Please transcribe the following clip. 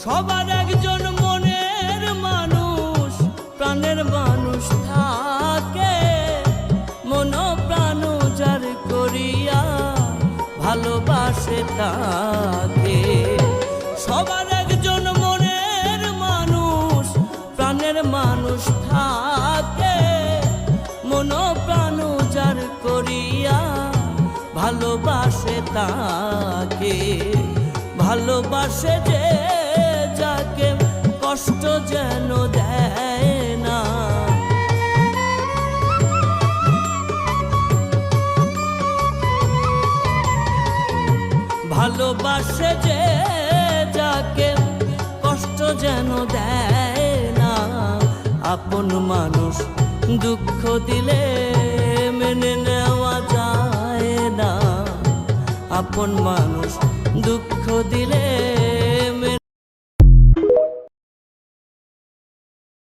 সবার একজন মনের মানুষ, প্রাণের মানুষ থাকে, মন প্রাণ যার করিয়া ভালোবাসে তাকে। সবার একজন মনের মানুষ, প্রাণের মানুষ থাকে, মন প্রাণ যার করিয়া ভালোবাসে তাকে। ভালোবাসে যে যাকে কষ্ট যেন দেয় না। ভালোবাসে যে যাকে কষ্ট যেন দেয় না। আপন মানুষ দুঃখ দিলে মেনে নেওয়া যায় না। আপন মানুষ দুঃখ দিলে